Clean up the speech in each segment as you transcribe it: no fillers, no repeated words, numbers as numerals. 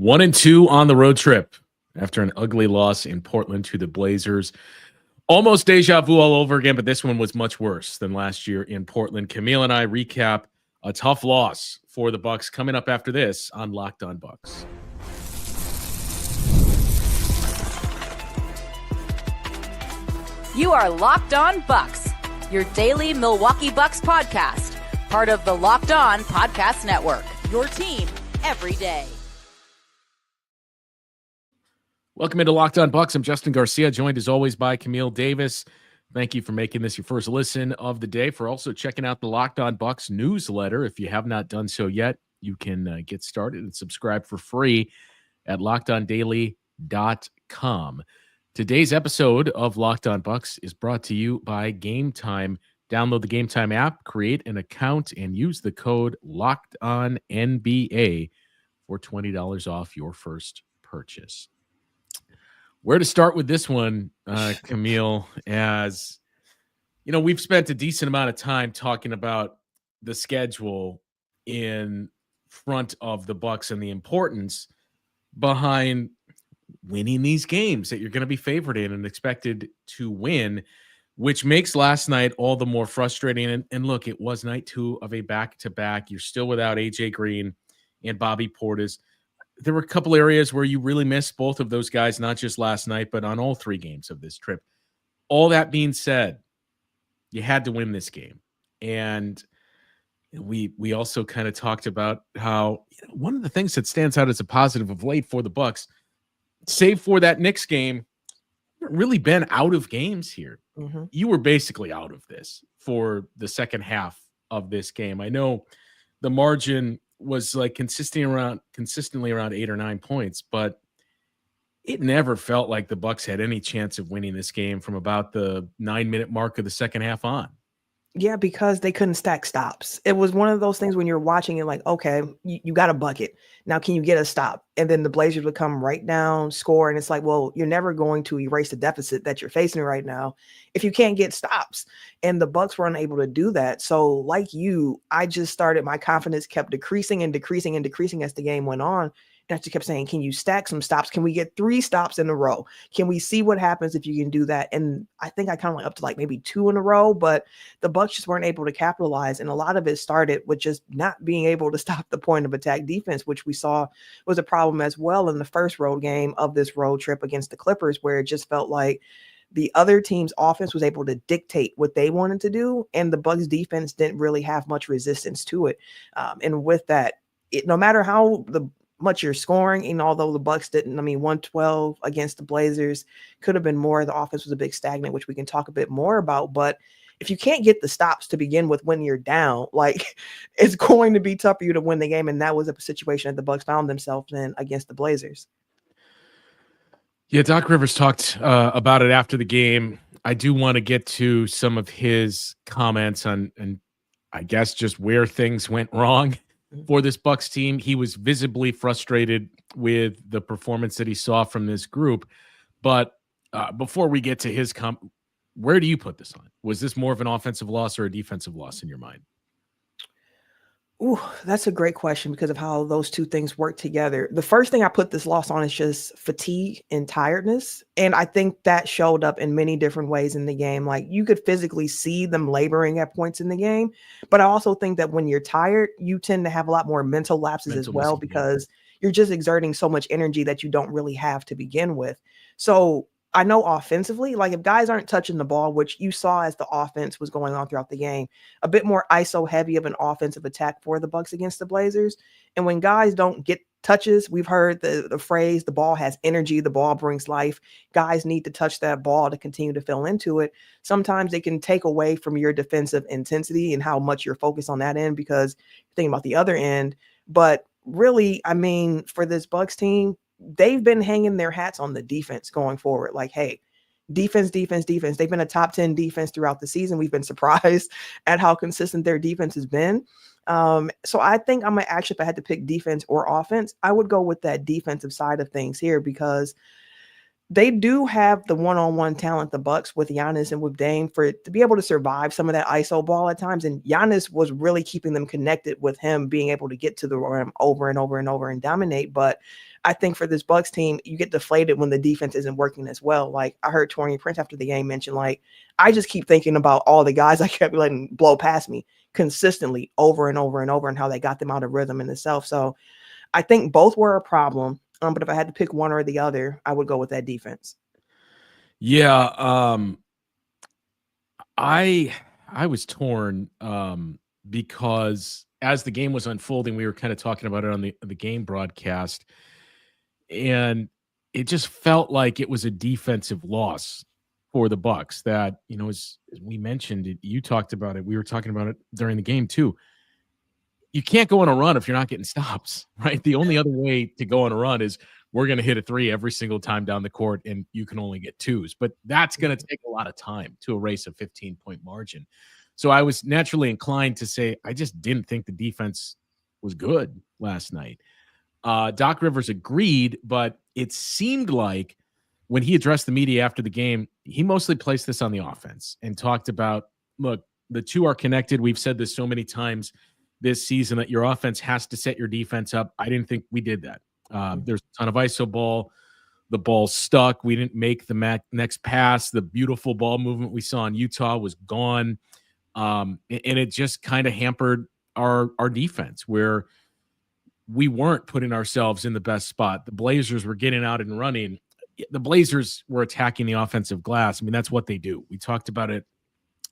1-2 on the road trip after an ugly loss in Portland to the Blazers. Almost deja vu all over again, but this one was much worse than last year in Portland. Camille and I recap a tough loss for the Bucks coming up after this on Locked On Bucks. You are Locked On Bucks, your daily Milwaukee Bucks podcast, part of the Locked On Podcast Network, your team every day. Welcome into Locked On Bucks. I'm Justin Garcia, joined as always by Camille Davis. Thank you for making this your first listen of the day, for also checking out the Locked On Bucks newsletter. If you have not done so yet, you can get started and subscribe for free at lockedondaily.com. Today's episode of Locked On Bucks is brought to you by Game Time. Download the Game Time app, create an account, and use the code LOCKEDONNBA for $20 off your first purchase. Where to start with this one, Camille, as you know, we've spent a decent amount of time talking about the schedule in front of the Bucks and the importance behind winning these games that you're going to be favored in and expected to win, which makes last night all the more frustrating. And look, it was night 2 of a back-to-back. You're still without AJ Green and Bobby Portis. There were a couple areas where you really missed both of those guys, not just last night, but on all 3 games of this trip. All that being said, you had to win this game. And we also kind of talked about how one of the things that stands out as a positive of late for the Bucks, save for that Knicks game, really been out of games here. Mm-hmm. You were basically out of this for the second half of this game. I know the margin was like consistently around 8 or 9 points, but it never felt like the Bucks had any chance of winning this game from about the 9-minute mark of the second half on. Yeah, because they couldn't stack stops. It was one of those things when you're watching it like, okay, you got a bucket. Now, can you get a stop? And then the Blazers would come right down, score. And it's like, well, you're never going to erase the deficit that you're facing right now if you can't get stops. And the Bucks were unable to do that. So like you, I just started, my confidence kept decreasing and decreasing and decreasing as the game went on. And I just kept saying, can you stack some stops? Can we get 3 stops in a row? Can we see what happens if you can do that? And I think I kind of went up to like maybe 2 in a row, but the Bucks just weren't able to capitalize. And a lot of it started with just not being able to stop the point of attack defense, which we saw was a problem as well in the first road game of this road trip against the Clippers, where it just felt like the other team's offense was able to dictate what they wanted to do. And the Bucks defense didn't really have much resistance to it. And with that, no matter how much you're scoring, and although the Bucks didn't, 112 against the Blazers could have been more. The offense was a bit stagnant, which we can talk a bit more about. But if you can't get the stops to begin with when you're down, like, it's going to be tough for you to win the game. And that was a situation that the Bucks found themselves in against the Blazers. Yeah, Doc Rivers talked about it after the game. I do want to get to some of his comments on, and I guess just where things went wrong for this Bucks team. He was visibly frustrated with the performance that he saw from this group. But before we get to his where do you put this on? Was this more of an offensive loss or a defensive loss in your mind? Ooh, that's a great question because of how those two things work together. The first thing I put this loss on is just fatigue and tiredness. And I think that showed up in many different ways in the game. Like, you could physically see them laboring at points in the game. But I also think that when you're tired, you tend to have a lot more mental lapses as well, because you're just exerting so much energy that you don't really have to begin with. So I know offensively, like, if guys aren't touching the ball, which you saw as the offense was going on throughout the game, a bit more ISO heavy of an offensive attack for the Bucks against the Blazers. And when guys don't get touches, we've heard the phrase, the ball has energy, the ball brings life. Guys need to touch that ball to continue to fill into it. Sometimes it can take away from your defensive intensity and how much you're focused on that end because you're thinking about the other end. But really, for this Bucks team, they've been hanging their hats on the defense going forward. Like, hey, defense. They've been a top 10 defense throughout the season. We've been surprised at how consistent their defense has been. So I think if I had to pick defense or offense, I would go with that defensive side of things here, because they do have the one-on-one talent, the Bucks, with Giannis and with Dame, for to be able to survive some of that ISO ball at times. And Giannis was really keeping them connected with him being able to get to the rim over and over and over and dominate. But I think for this Bucks team, you get deflated when the defense isn't working as well. Like I heard Torian Prince after the game mention, like, I just keep thinking about all the guys I kept letting blow past me consistently over and over and over, and how they got them out of rhythm in itself. So I think both were a problem. But if I had to pick one or the other, I would go with that defense. Yeah, I was torn because as the game was unfolding, we were kind of talking about it on the game broadcast, and it just felt like it was a defensive loss for the Bucks. That, you know, as we mentioned it, you talked about it. We were talking about it during the game too. You can't go on a run if you're not getting stops, right? The only other way to go on a run is we're going to hit a three every single time down the court, and you can only get twos. But that's going to take a lot of time to erase a 15-point margin. So I was naturally inclined to say I just didn't think the defense was good last night. Doc Rivers agreed, but it seemed like when he addressed the media after the game, he mostly placed this on the offense and talked about, look, the two are connected. We've said this so many times this season that your offense has to set your defense up. I didn't think we did that. There's a ton of ISO ball. The ball stuck. We didn't make the next pass. The beautiful ball movement we saw in Utah was gone. And it just kind of hampered our defense, where we weren't putting ourselves in the best spot. The Blazers were getting out and running. The Blazers were attacking the offensive glass. I mean, that's what they do. We talked about it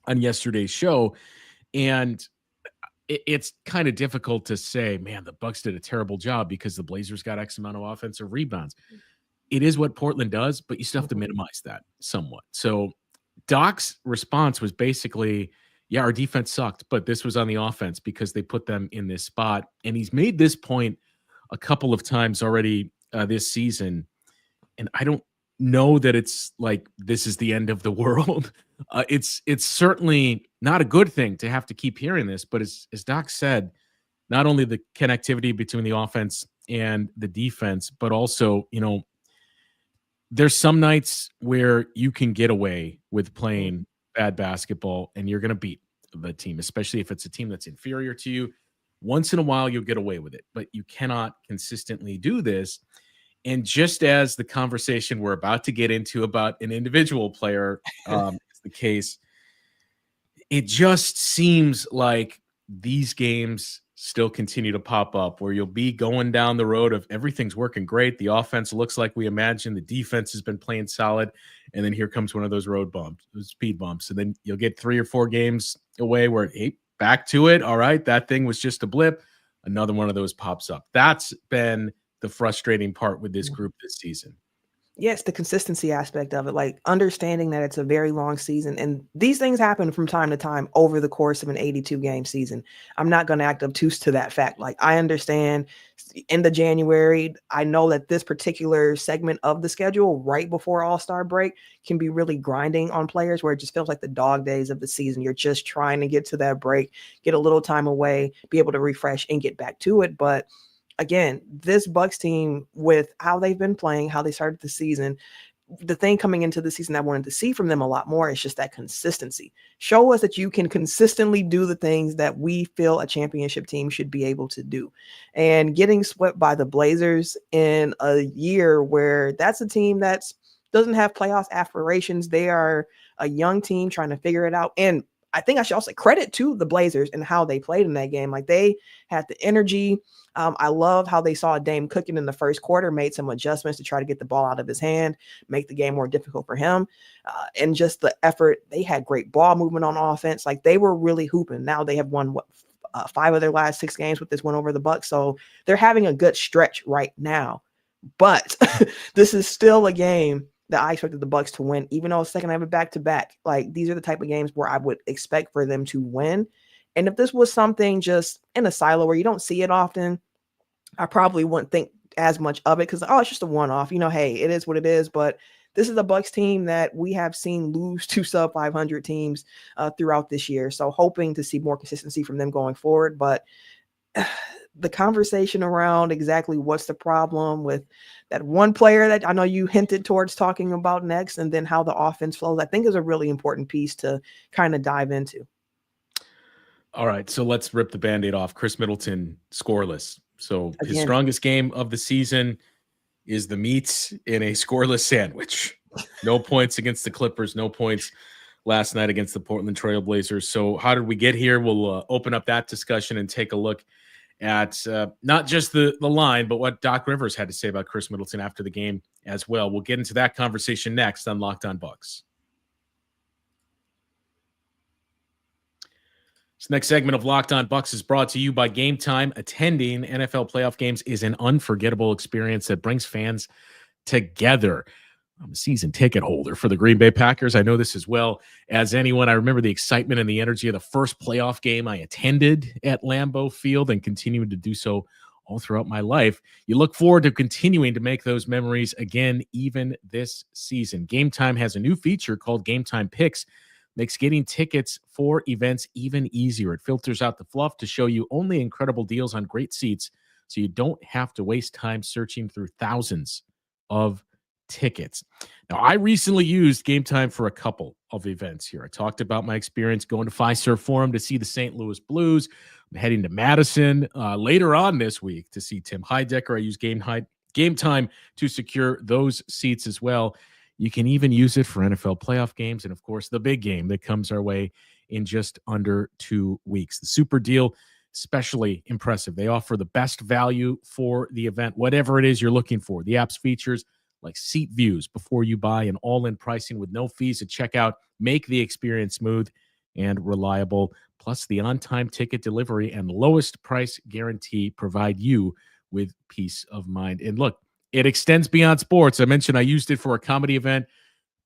on yesterday's show, and it's kind of difficult to say, man, the Bucks did a terrible job because the Blazers got X amount of offensive rebounds. It is what Portland does, but you still have to minimize that somewhat. So Doc's response was basically, yeah, our defense sucked, but this was on the offense because they put them in this spot. And he's made this point a couple of times already this season. And I don't know that it's like this is the end of the world. It's certainly not a good thing to have to keep hearing this, but as Doc said, not only the connectivity between the offense and the defense, but also, you know, there's some nights where you can get away with playing bad basketball and you're going to beat the team, especially if it's a team that's inferior to you. Once in a while, you'll get away with it, but you cannot consistently do this. And just as the conversation we're about to get into about an individual player is the case, it just seems like these games still continue to pop up where you'll be going down the road of everything's working great. The offense looks like we imagined. The defense has been playing solid. And then here comes one of those road bumps, those speed bumps. And then you'll get 3 or 4 games away where, hey, back to it. All right, that thing was just a blip. Another one of those pops up. That's been the frustrating part with this group this season. Yes, the consistency aspect of it, like understanding that it's a very long season and these things happen from time to time over the course of an 82-game season. I'm not going to act obtuse to that fact. Like I understand in the January, I know that this particular segment of the schedule right before All-Star break can be really grinding on players where it just feels like the dog days of the season. You're just trying to get to that break, get a little time away, be able to refresh and get back to it. But again, this Bucks team, with how they've been playing, how they started the season, the thing coming into the season I wanted to see from them a lot more is just that consistency. Show us that you can consistently do the things that we feel a championship team should be able to do. And getting swept by the Blazers in a year where that's a team that doesn't have playoff aspirations. They are a young team trying to figure it out. And I think I should also credit to the Blazers and how they played in that game. Like they had the energy. I love how they saw Dame cooking in the first quarter, made some adjustments to try to get the ball out of his hand, make the game more difficult for him. And just the effort, they had great ball movement on offense. Like they were really hooping. Now they have won 5 of their last 6 games with this win over the Bucks. So they're having a good stretch right now. But this is still a game that I expected the Bucks to win, even though second I have it back-to-back. Like these are the type of games where I would expect for them to win. And if this was something just in a silo where you don't see it often, I probably wouldn't think as much of it because, it's just a one-off. You know, hey, it is what it is. But this is a Bucks team that we have seen lose to sub-500 teams throughout this year. So hoping to see more consistency from them going forward. But the conversation around exactly what's the problem with that one player that I know you hinted towards talking about next, and then how the offense flows, I think is a really important piece to kind of dive into. All right, so let's rip the Band-Aid off. Khris Middleton, scoreless. So his Again. strongest game of the season is the meat in a scoreless sandwich. No points against the Clippers, no points last night against the Portland Trail Blazers. So how did we get here? We'll open up that discussion and take a look at not just the line, but what Doc Rivers had to say about Khris Middleton after the game as well. We'll get into that conversation next on Locked On Bucks. This next segment of Locked On Bucks is brought to you by Game Time. Attending NFL playoff games is an unforgettable experience that brings fans together. I'm a season ticket holder for the Green Bay Packers. I know this as well as anyone. I remember the excitement and the energy of the first playoff game I attended at Lambeau Field, and continuing to do so all throughout my life. You look forward to continuing to make those memories again, even this season. Game Time has a new feature called Game Time Picks. Makes getting tickets for events even easier. It filters out the fluff to show you only incredible deals on great seats, so you don't have to waste time searching through thousands of tickets. Now, I recently used Game Time for a couple of events here. I talked about my experience going to Fiserv Forum to see the St. Louis Blues. I'm heading to Madison later on this week to see Tim Heidecker. I use Game Time to secure those seats as well. You can even use it for NFL playoff games and, of course, the big game that comes our way in just under 2 weeks. The super deal, especially impressive. They offer the best value for the event, whatever it is you're looking for. The app's features like seat views before you buy and all-in pricing with no fees at checkout make the experience smooth and reliable. Plus, the on-time ticket delivery and lowest price guarantee provide you with peace of mind. And look, it extends beyond sports. I mentioned I used it for a comedy event.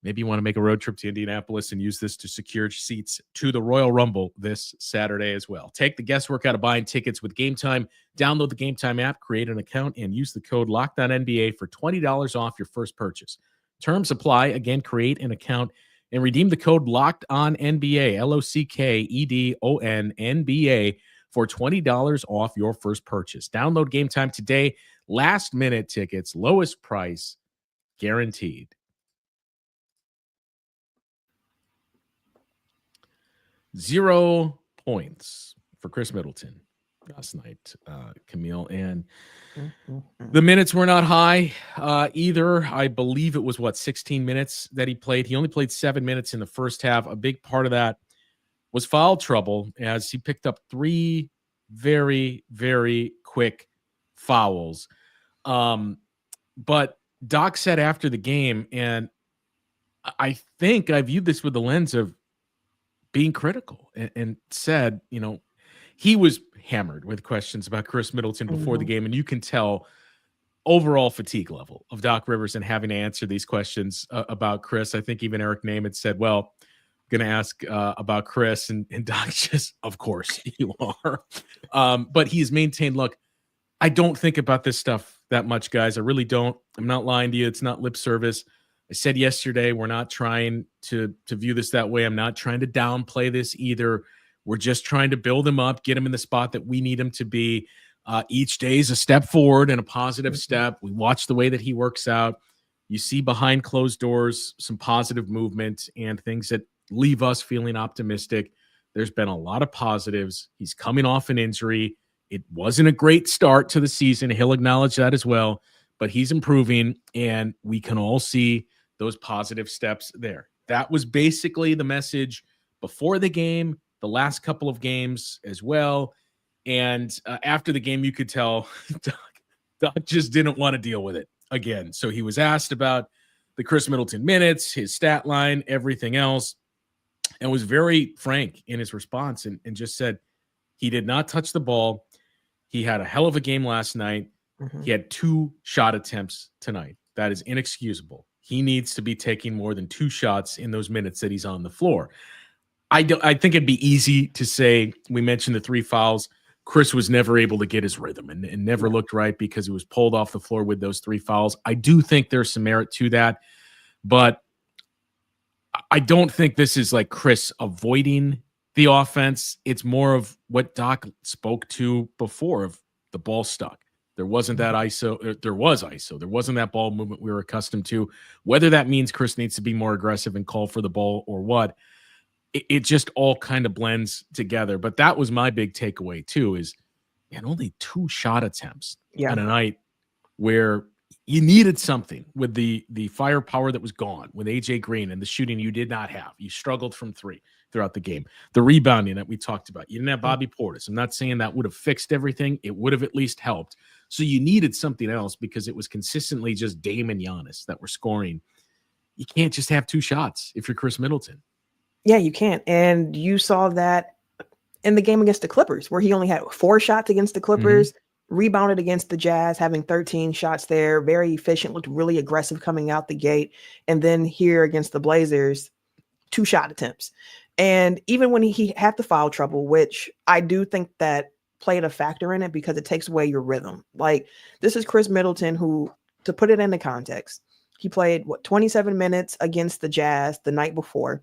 Maybe you want to make a road trip to Indianapolis and use this to secure seats to the Royal Rumble this Saturday as well. Take the guesswork out of buying tickets with Game Time. Download the Game Time app, create an account, and use the code LOCKEDONNBA for $20 off your first purchase. Terms apply. Again, create an account and redeem the code LOCKEDONNBA, LOCKEDONNBA, for $20 off your first purchase. Download Game Time today. Last minute tickets, lowest price guaranteed. 0 points for Khris Middleton last night, Camille. And the minutes were not high either. I believe it was, 16 minutes that he played. He only played 7 minutes in the first half. A big part of that was foul trouble, as he picked up 3 very, very quick fouls. But Doc said after the game, and I think I viewed this with the lens of being critical, and said, he was hammered with questions about Khris Middleton before the game, and you can tell overall fatigue level of Doc Rivers and having to answer these questions about Khris. I think even Eric Namath said, well, I'm going to ask about Khris, and Doc just, of course you are. But he's maintained, look, I don't think about this stuff that much, guys. I really don't. I'm not lying to you. It's not lip service. I said yesterday, we're not trying to view this that way. I'm not trying to downplay this either. We're just trying to build him up, get him in the spot that we need him to be. Each day is a step forward and a positive step. We watch the way that he works out. You see behind closed doors some positive movement and things that leave us feeling optimistic. There's been a lot of positives. He's coming off an injury. It wasn't a great start to the season. He'll acknowledge that as well, but he's improving, and we can all see those positive steps there. That was basically the message before the game, the last couple of games as well. And after the game, you could tell Doc just didn't want to deal with it again. So he was asked about the Khris Middleton minutes, his stat line, everything else, and was very frank in his response, and just said he did not touch the ball. He had a hell of a game last night. He had 2 shot attempts tonight. That is inexcusable. He needs to be taking more than 2 shots in those minutes that he's on the floor. I think it'd be easy to say, we mentioned the 3 fouls. Khris was never able to get his rhythm and never looked right because he was pulled off the floor with those 3 fouls. I do think there's some merit to that, but I don't think this is like Khris avoiding the offense, it's more of what Doc spoke to before of the ball stuck. There wasn't that ISO. There was ISO. There wasn't that ball movement we were accustomed to. Whether that means Khris needs to be more aggressive and call for the ball or what, it just all kind of blends together. But that was my big takeaway too, is man, only 2 shot attempts on a night where you needed something with the firepower that was gone with AJ Green and the shooting you did not have. You struggled from 3 throughout the game. The rebounding that we talked about. You didn't have Bobby Portis. I'm not saying that would have fixed everything. It would have at least helped. So you needed something else because it was consistently just Dame and Giannis that were scoring. You can't just have 2 shots if you're Khris Middleton. Yeah, you can't. And you saw that in the game against the Clippers, where he only had 4 shots against the Clippers, rebounded against the Jazz, having 13 shots there, very efficient, looked really aggressive coming out the gate. And then here against the Blazers, 2 shot attempts. And even when he had the foul trouble, which I do think that played a factor in it because it takes away your rhythm. Like, this is Khris Middleton, who, to put it into context, he played 27 minutes against the Jazz the night before.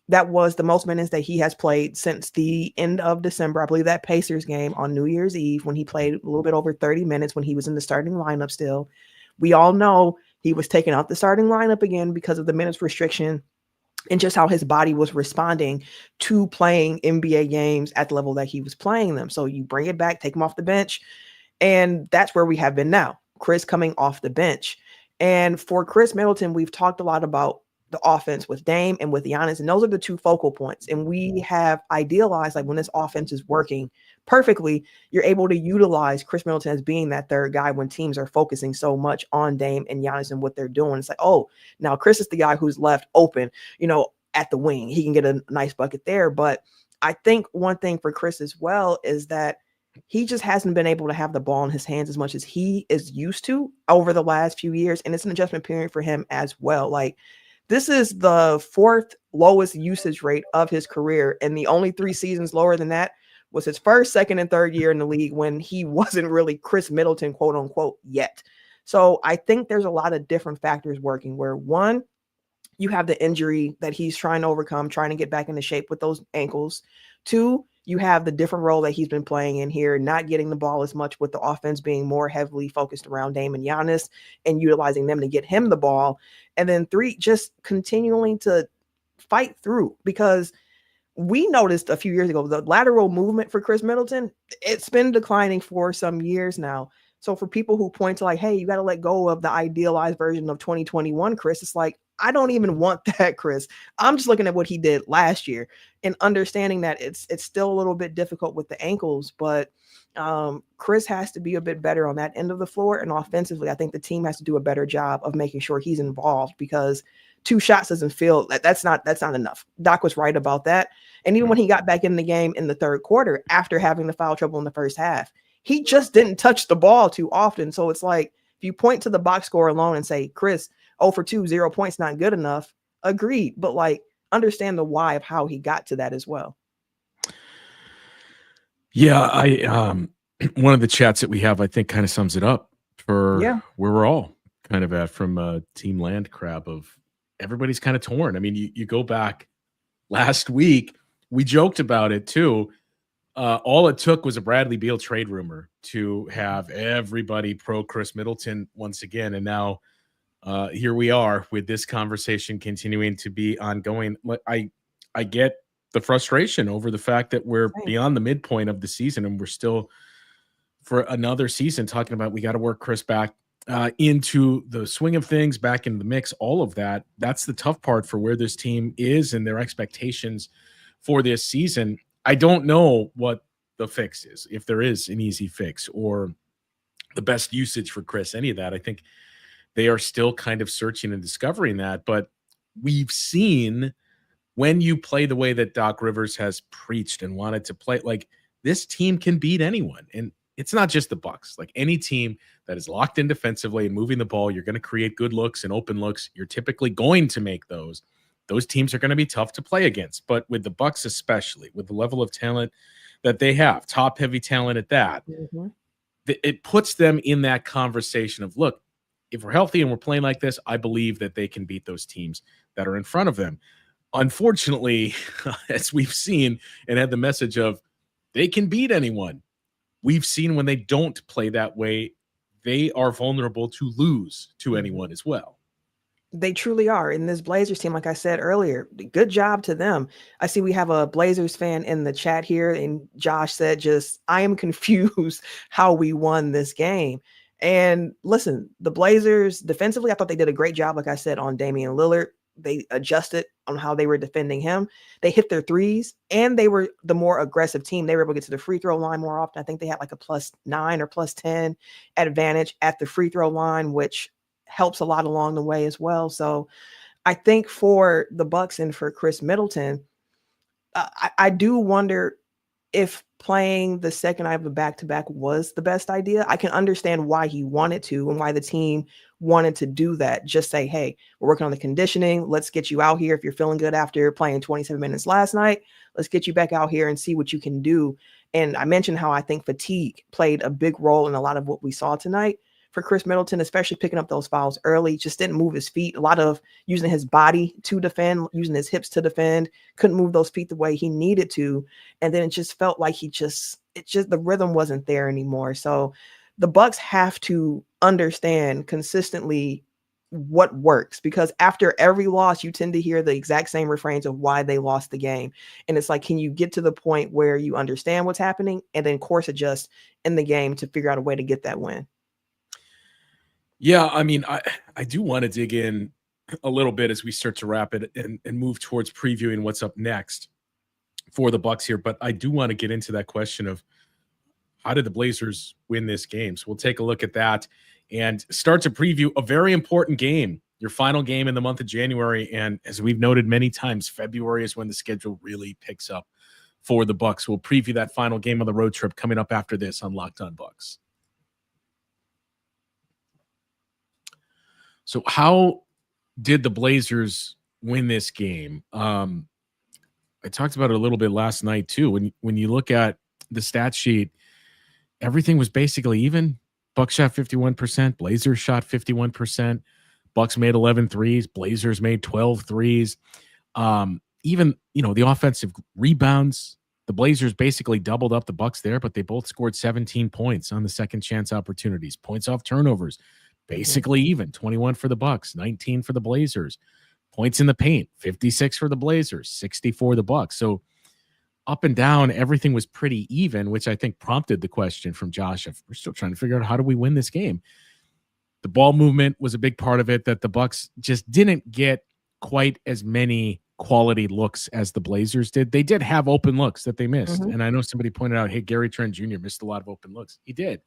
That was the most minutes that he has played since the end of December. I believe that Pacers game on New Year's Eve, when he played a little bit over 30 minutes when he was in the starting lineup still. We all know he was taken out the starting lineup again because of the minutes restriction and just how his body was responding to playing NBA games at the level that he was playing them. So you bring it back, take him off the bench, and that's where we have been now. Khris coming off the bench. And for Khris Middleton, we've talked a lot about the offense with Dame and with Giannis, and those are the 2 focal points. And we have idealized, like, when this offense is working perfectly, you're able to utilize Khris Middleton as being that third guy when teams are focusing so much on Dame and Giannis and what they're doing. It's like, oh, now Khris is the guy who's left open, at the wing. He can get a nice bucket there. But I think one thing for Khris as well is that he just hasn't been able to have the ball in his hands as much as he is used to over the last few years. And it's an adjustment period for him as well. Like, this is the 4th lowest usage rate of his career. And the only 3 seasons lower than that was his first, second, and third year in the league when he wasn't really Khris Middleton, quote unquote, yet. So I think there's a lot of different factors working where, one, you have the injury that he's trying to overcome, trying to get back into shape with those ankles. 2, you have the different role that he's been playing in here, not getting the ball as much, with the offense being more heavily focused around Dame and Giannis and utilizing them to get him the ball. And then 3, just continuing to fight through, because we noticed a few years ago, the lateral movement for Khris Middleton, it's been declining for some years now. So for people who point to, like, hey, you got to let go of the idealized version of 2021 Khris, it's like, I don't even want that, Khris. I'm just looking at what he did last year and understanding that it's still a little bit difficult with the ankles, but Khris has to be a bit better on that end of the floor. And offensively, I think the team has to do a better job of making sure he's involved, because 2 shots doesn't feel that's not enough. Doc was right about that. And even when he got back in the game in the third quarter, after having the foul trouble in the first half, he just didn't touch the ball too often. So it's like, if you point to the box score alone and say, Khris, 0 for 2, 0 points, not good enough. Agreed. But, like, understand the why of how he got to that as well. Yeah, I one of the chats that we have, I think, kind of sums it up for where we're all kind of at from Team Land Crab of everybody's kind of torn. I mean, you go back last week, we joked about it too. All it took was a Bradley Beal trade rumor to have everybody pro Khris Middleton once again. And now here we are with this conversation continuing to be ongoing. I get the frustration over the fact that we're beyond the midpoint of the season and we're still for another season talking about we got to work Khris back into the swing of things, back into the mix, all of that. That's the tough part for where this team is and their expectations for this season. I don't know what the fix is, if there is an easy fix or the best usage for Khris, any of that. I think they are still kind of searching and discovering that. But we've seen when you play the way that Doc Rivers has preached and wanted to play, like, this team can beat anyone. And it's not just the Bucks. Like, any team that is locked in defensively and moving the ball, you're going to create good looks and open looks. You're typically going to make those. Those teams are going to be tough to play against. But with the Bucks, especially with the level of talent that they have, top heavy talent at that, it puts them in that conversation of, look, if we're healthy and we're playing like this, I believe that they can beat those teams that are in front of them. Unfortunately, as we've seen and had the message of they can beat anyone, we've seen when they don't play that way, they are vulnerable to lose to anyone as well. They truly are. In this Blazers team, like I said earlier, good job to them. I see we have a Blazers fan in the chat here, and Josh said, I am confused how we won this game. And listen, the Blazers defensively, I thought they did a great job, like I said, on Damian Lillard. They adjusted on how they were defending him. They hit their threes, and they were the more aggressive team. They were able to get to the free throw line more often. I think they had like a +9 or +10 advantage at the free throw line, which helps a lot along the way as well. So I think for the Bucks and for Khris Middleton, I do wonder if playing the second night of a back-to-back was the best idea. I can understand why he wanted to and why the team wanted to do that. Just say, hey, we're working on the conditioning. Let's get you out here. If you're feeling good after playing 27 minutes last night, let's get you back out here and see what you can do. And I mentioned how I think fatigue played a big role in a lot of what we saw tonight. For Khris Middleton, especially picking up those fouls early, just didn't move his feet. A lot of using his body to defend, using his hips to defend, couldn't move those feet the way he needed to. And then it just felt like the rhythm wasn't there anymore. So the Bucks have to understand consistently what works, because after every loss, you tend to hear the exact same refrains of why they lost the game. And it's like, can you get to the point where you understand what's happening and then course adjust in the game to figure out a way to get that win? Yeah, I mean, I do want to dig in a little bit as we start to wrap it and move towards previewing what's up next for the Bucks here. But I do want to get into that question of how did the Blazers win this game? So we'll take a look at that and start to preview a very important game, your final game in the month of January. And as we've noted many times, February is when the schedule really picks up for the Bucks. We'll preview that final game on the road trip coming up after this on Locked On Bucks. So how did the Blazers win this game? I talked about it a little bit last night too. When you look at the stat sheet, everything was basically even. Bucks shot 51%, Blazers shot 51%. Bucks made 11 threes, Blazers made 12 threes. Even, the offensive rebounds, the Blazers basically doubled up the Bucks there, but they both scored 17 points on the second chance opportunities. Points off turnovers, basically even. 21 for the Bucks, 19 for the Blazers. Points in the paint, 56 for the Blazers, 60 for the Bucks. So up and down, everything was pretty even, which I think prompted the question from Josh of, we're still trying to figure out how do we win this game. The ball movement was a big part of it, that the Bucks just didn't get quite as many quality looks as the Blazers did. They did have open looks that they missed. And I know somebody pointed out, hey, Gary Trent Jr. missed a lot of open looks. He did.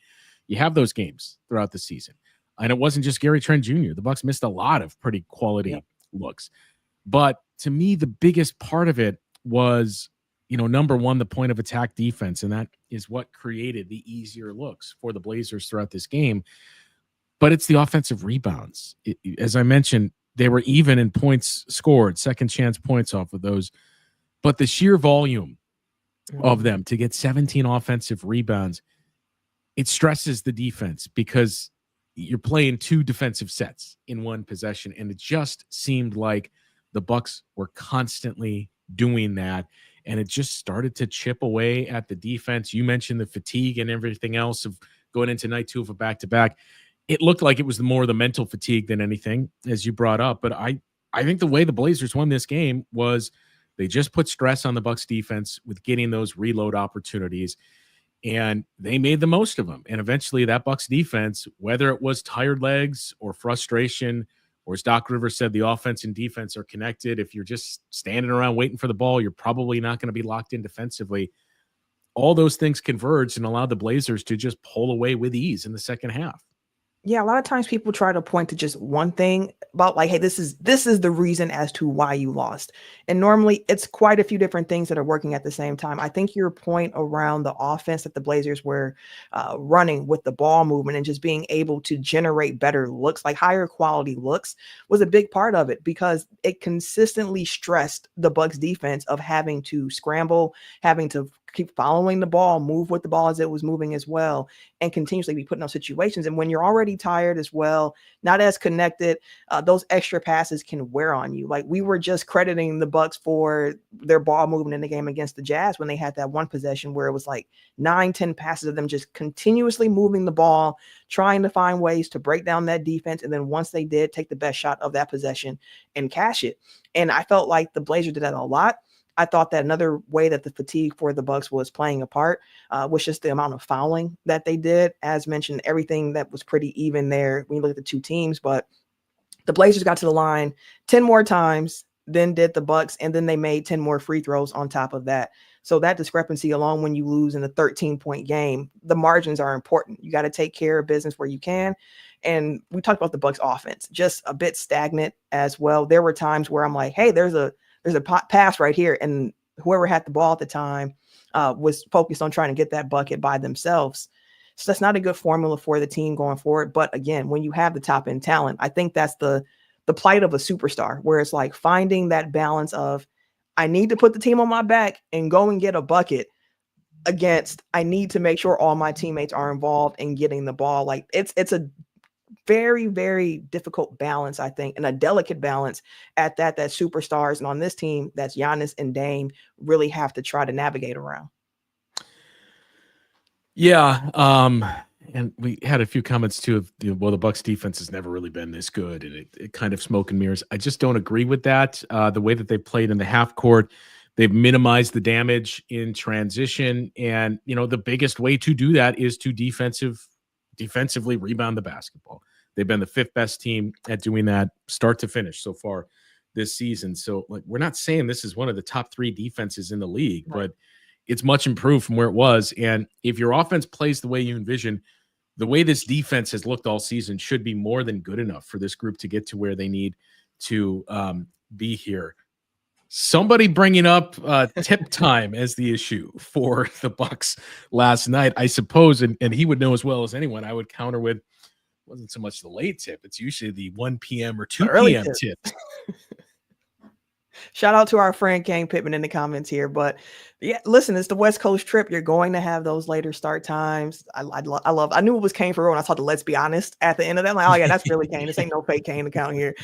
You have those games throughout the season. And it wasn't just Gary Trent Jr. The Bucks missed a lot of pretty quality looks. But to me, the biggest part of it was, number one, the point of attack defense. And that is what created the easier looks for the Blazers throughout this game. But it's the offensive rebounds. As I mentioned, they were even in points scored, second chance points off of those. But the sheer volume of them to get 17 offensive rebounds, it stresses the defense because you're playing two defensive sets in one possession. And it just seemed like the Bucks were constantly doing that. And it just started to chip away at the defense. You mentioned the fatigue and everything else of going into night two of a back-to-back. It looked like it was more the mental fatigue than anything, as you brought up. But I think the way the Blazers won this game was they just put stress on the Bucks defense with getting those reload opportunities. And they made the most of them. And eventually that Bucks defense, whether it was tired legs or frustration, or as Doc Rivers said, the offense and defense are connected. If you're just standing around waiting for the ball, you're probably not going to be locked in defensively. All those things converged and allowed the Blazers to just pull away with ease in the second half. Yeah, a lot of times people try to point to just one thing about like, hey, this is the reason as to why you lost. And normally it's quite a few different things that are working at the same time. I think your point around the offense that the Blazers were running with the ball movement and just being able to generate better looks, like higher quality looks, was a big part of it, because it consistently stressed the Bucks defense of having to scramble, having to keep following the ball, move with the ball as it was moving as well, and continuously be put in those situations. And when you're already tired as well, not as connected, those extra passes can wear on you. Like, we were just crediting the Bucks for their ball movement in the game against the Jazz when they had that one possession where it was like 9-10 passes of them just continuously moving the ball, trying to find ways to break down that defense. And then once they did, take the best shot of that possession and cash it. And I felt like the Blazers did that a lot. I thought that another way that the fatigue for the Bucks was playing a part was just the amount of fouling that they did. As mentioned, everything that was pretty even there when you look at the two teams, but the Blazers got to the line 10 more times than did the Bucks, and then they made 10 more free throws on top of that. So that discrepancy alone, when you lose in a 13-point game, the margins are important. You got to take care of business where you can. And we talked about the Bucks offense, just a bit stagnant as well. There were times where I'm like, hey, there's a pass right here. And whoever had the ball at the time was focused on trying to get that bucket by themselves. So that's not a good formula for the team going forward. But again, when you have the top end talent, I think that's the plight of a superstar, where it's like finding that balance of, I need to put the team on my back and go and get a bucket, against, I need to make sure all my teammates are involved in getting the ball. Like, it's a very, very difficult balance, I think, and a delicate balance at that superstars, and on this team, that's Giannis and Dame, really have to try to navigate around. Yeah. And we had a few comments too of, the Bucks defense has never really been this good, and it kind of smoke and mirrors. I just don't agree with that. The way that they played in the half court, they've minimized the damage in transition. And, the biggest way to do that is to defensively rebound the basketball. They've been the fifth best team at doing that start to finish so far this season. So, like, we're not saying this is one of the top 3 defenses in the league, right, but it's much improved from where it was. And if your offense plays the way you envision, the way this defense has looked all season should be more than good enough for this group to get to where they need to be here. Somebody bringing up tip time as the issue for the Bucks last night, I suppose, and he would know as well as anyone. I would counter with, wasn't so much the late tip. It's usually the 1 p.m. or 2 p.m. tip. Shout out to our friend Kane Pittman in the comments here. But yeah, listen, it's the West Coast trip. You're going to have those later start times. I knew it was Kane for real when I saw the let's be honest at the end of that. I'm like, oh yeah, that's really Kane. This ain't no fake Kane account here.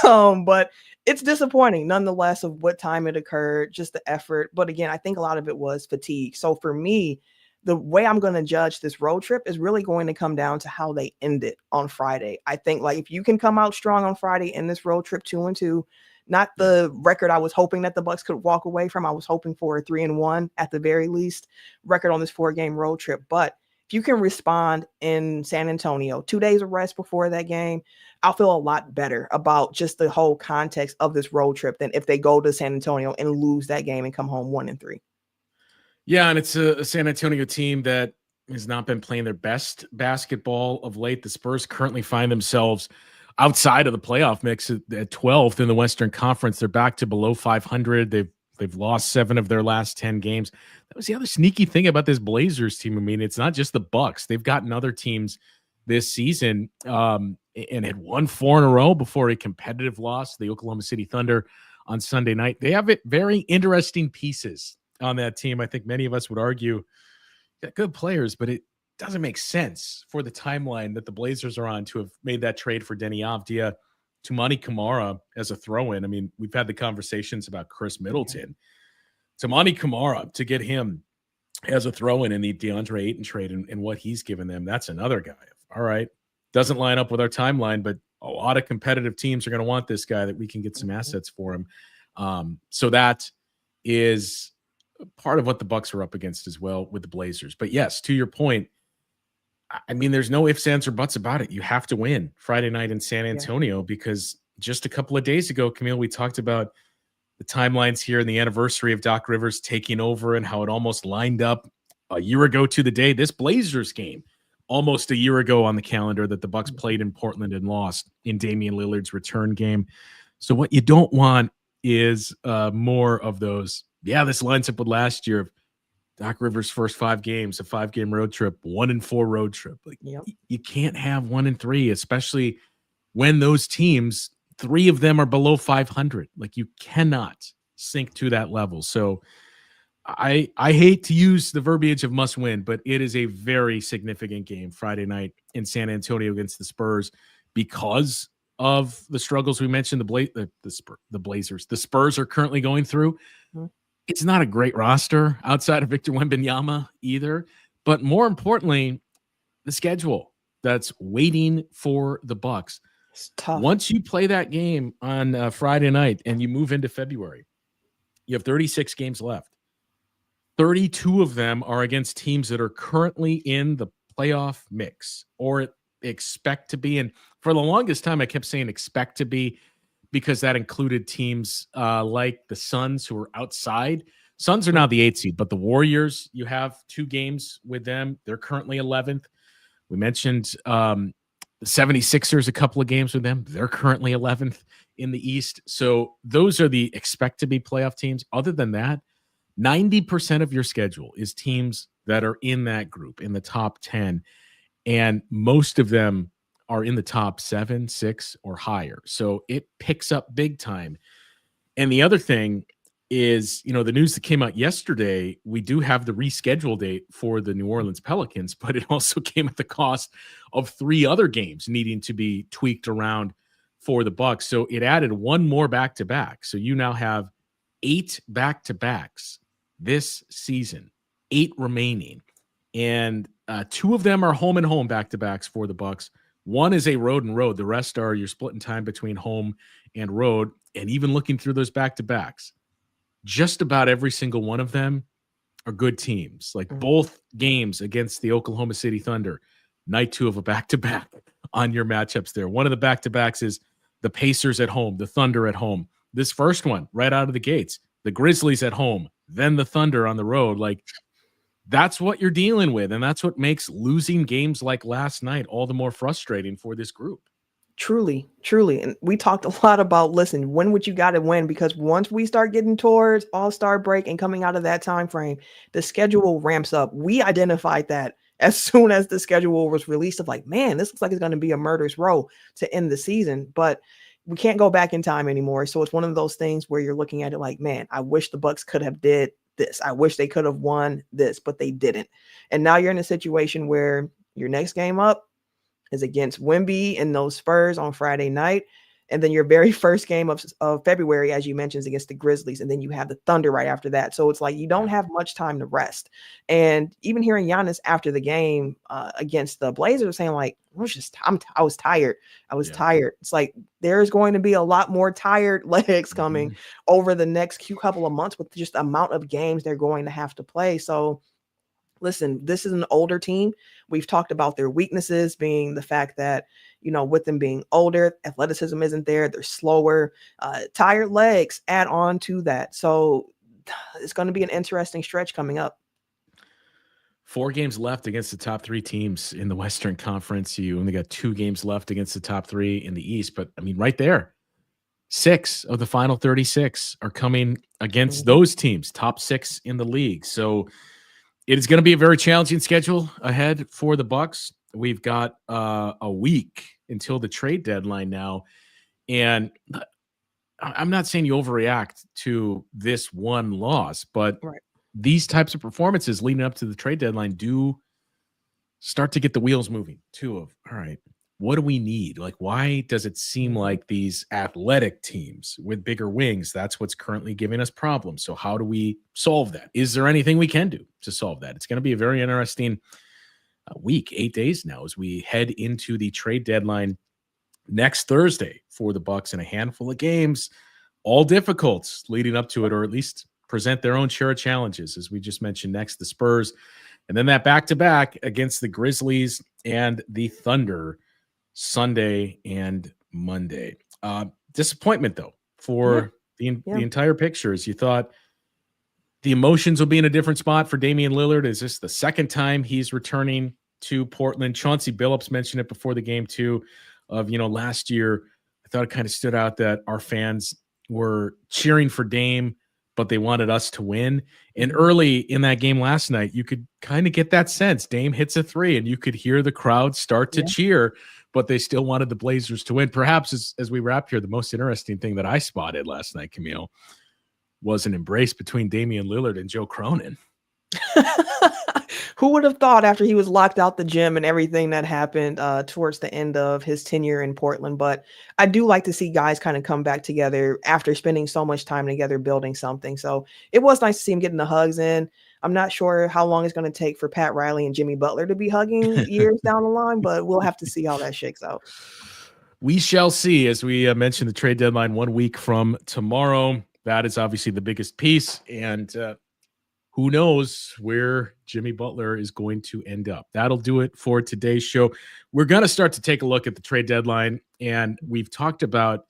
But it's disappointing nonetheless of what time it occurred, just the effort. But again, I think a lot of it was fatigue. So for me, the way I'm going to judge this road trip is really going to come down to how they end it on Friday. I think, like, if you can come out strong on Friday in this road trip 2-2, not the record I was hoping that the Bucks could walk away from. I was hoping for a 3-1 at the very least record on this 4-game road trip. But if you can respond in San Antonio, 2 days of rest before that game, I'll feel a lot better about just the whole context of this road trip than if they go to San Antonio and lose that game and come home 1-3. Yeah, and it's a San Antonio team that has not been playing their best basketball of late. The Spurs currently find themselves outside of the playoff mix at 12th in the Western Conference. They're back to below 500. They've lost 7 of their last 10 games. That was the other sneaky thing about this Blazers team. I mean, it's not just the Bucks. They've gotten other teams this season and had won 4 in a row before a competitive loss to the Oklahoma City Thunder on Sunday night. They have very interesting pieces on that team. I think many of us would argue got good players, but it doesn't make sense for the timeline that the Blazers are on to have made that trade for Deni Avdija to Monty Kamara as a throw-in. I mean, we've had the conversations about Khris Middleton to Monty Kamara to get him as a throw-in in the DeAndre Ayton trade and what he's given them. That's another guy. All right. Doesn't line up with our timeline, but a lot of competitive teams are going to want this guy that we can get some assets for him. So that is part of what the Bucks are up against as well with the Blazers. But yes, to your point, I mean, there's no ifs, ands, or buts about it. You have to win Friday night in San Antonio because just a couple of days ago, Camille, we talked about the timelines here and the anniversary of Doc Rivers taking over and how it almost lined up a year ago to the day. This Blazers game, almost a year ago on the calendar, that the Bucks played in Portland and lost in Damian Lillard's return game. So what you don't want is more of those. Yeah, this lines up with last year of Doc Rivers' first 5 games, a 5-game road trip, 1-4 road trip. Like, you can't have 1-3, especially when those teams, 3 of them are below 500. Like, you cannot sink to that level. So I hate to use the verbiage of must win, but it is a very significant game Friday night in San Antonio against the Spurs because of the struggles we mentioned. The Blazers, the Spurs are currently going through. Mm-hmm. It's not a great roster outside of Victor Wembanyama either, but more importantly, the schedule that's waiting for the Bucks. It's tough. Once you play that game on Friday night and you move into February, you have 36 games left. 32 of them are against teams that are currently in the playoff mix or expect to be. And for the longest time, I kept saying expect to be because that included teams like the Suns who are outside. Suns are now the 8th seed, but the Warriors, you have 2 games with them. They're currently 11th. We mentioned the 76ers, a couple of games with them. They're currently 11th in the East. So those are the expect to be playoff teams. Other than that, 90% of your schedule is teams that are in that group, in the top 10, and most of them are in the top 7, 6, or higher. So it picks up big time. And the other thing is, the news that came out yesterday, we do have the reschedule date for the New Orleans Pelicans, but it also came at the cost of 3 other games needing to be tweaked around for the Bucks. So it added 1 more back-to-back. So you now have 8 back-to-backs this season, 8 remaining, and 2 of them are home and home back-to-backs for the Bucks. 1 is a road and road. The rest are you're splitting time between home and road. And even looking through those back-to-backs, just about every single one of them are good teams. Like both games against the Oklahoma City Thunder, night 2 of a back-to-back on your matchups there. One of the back-to-backs is the Pacers at home, the Thunder at home. This first one, right out of the gates, the Grizzlies at home, then the Thunder on the road. Like, that's what you're dealing with, and that's what makes losing games like last night all the more frustrating for this group. Truly. And we talked a lot about, listen, when would you got to win? Because once we start getting towards All-Star break and coming out of that time frame, the schedule ramps up. We identified that as soon as the schedule was released of like, man, this looks like it's going to be a murderous row to end the season. But we can't go back in time anymore. So it's one of those things where you're looking at it like, man, I wish the Bucks could have did this. I wish they could have won this, but they didn't. And now you're in a situation where your next game up is against Wemby and those Spurs on Friday night. And then your very first game of February, as you mentioned, is against the Grizzlies. And then you have the Thunder right after that. So it's like you don't have much time to rest. And even hearing Giannis after the game against the Blazers saying like, I was tired. Tired. It's like there's going to be a lot more tired legs coming over the next couple of months with just the amount of games they're going to have to play. So listen, this is an older team. We've talked about their weaknesses being the fact that, with them being older, athleticism isn't there. They're slower, tired legs add on to that. So it's going to be an interesting stretch coming up. 4 games left against the top 3 teams in the Western Conference. You only got 2 games left against the top 3 in the East. But I mean, right there, 6 of the final 36 are coming against those teams, top 6 in the league. So it is going to be a very challenging schedule ahead for the Bucks. We've got a week until the trade deadline now. And I'm not saying you overreact to this one loss, but these types of performances leading up to the trade deadline do start to get the wheels moving too of, all right, what do we need? Like, why does it seem like these athletic teams with bigger wings, that's what's currently giving us problems? So how do we solve that? Is there anything we can do to solve that? It's going to be a very interesting week, 8 days now, as we head into the trade deadline next Thursday for the Bucks, and a handful of games, all difficult leading up to it, or at least present their own share of challenges. As we just mentioned, next the Spurs, and then that back-to-back against the Grizzlies and the Thunder Sunday and Monday. Disappointment though for the entire picture. As you thought the emotions will be in a different spot for Damian Lillard. Is this the second time he's returning to Portland? Chauncey Billups mentioned it before the game too, of, last year, I thought it kind of stood out that our fans were cheering for Dame, but they wanted us to win. And early in that game last night, you could kind of get that sense. Dame hits a 3 and you could hear the crowd start to cheer, but they still wanted the Blazers to win. Perhaps as we wrap here, the most interesting thing that I spotted last night, Camille, was an embrace between Damian Lillard and Joe Cronin. Who would have thought after he was locked out the gym and everything that happened towards the end of his tenure in Portland? But I do like to see guys kind of come back together after spending so much time together building something. So it was nice to see him getting the hugs in. I'm not sure how long it's going to take for Pat Riley and Jimmy Butler to be hugging years down the line, but we'll have to see how that shakes out. We shall see. As we mentioned, the trade deadline 1 week from tomorrow. That is obviously the biggest piece. And who knows where Jimmy Butler is going to end up. That'll do it for today's show. We're going to start to take a look at the trade deadline. And we've talked about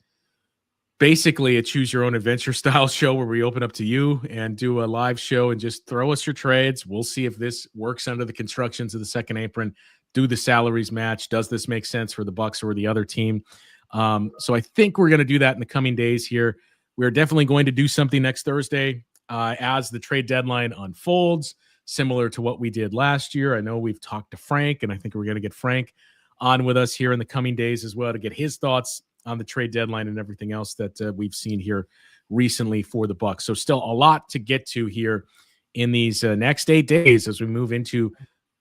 basically a choose your own adventure style show where we open up to you and do a live show and just throw us your trades. We'll see if this works under the constructions of the second apron. Do the salaries match? Does this make sense for the Bucks or the other team? So I think we're going to do that in the coming days here. We're definitely going to do something next Thursday as the trade deadline unfolds, similar to what we did last year. I know we've talked to Frank, and I think we're going to get Frank on with us here in the coming days as well to get his thoughts on the trade deadline and everything else that we've seen here recently for the Bucks. So still a lot to get to here in these next 8 days as we move into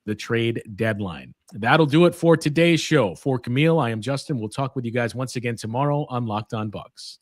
the trade deadline. That'll do it for today's show. For Camille, I am Justin. We'll talk with you guys once again tomorrow on Locked On Bucks.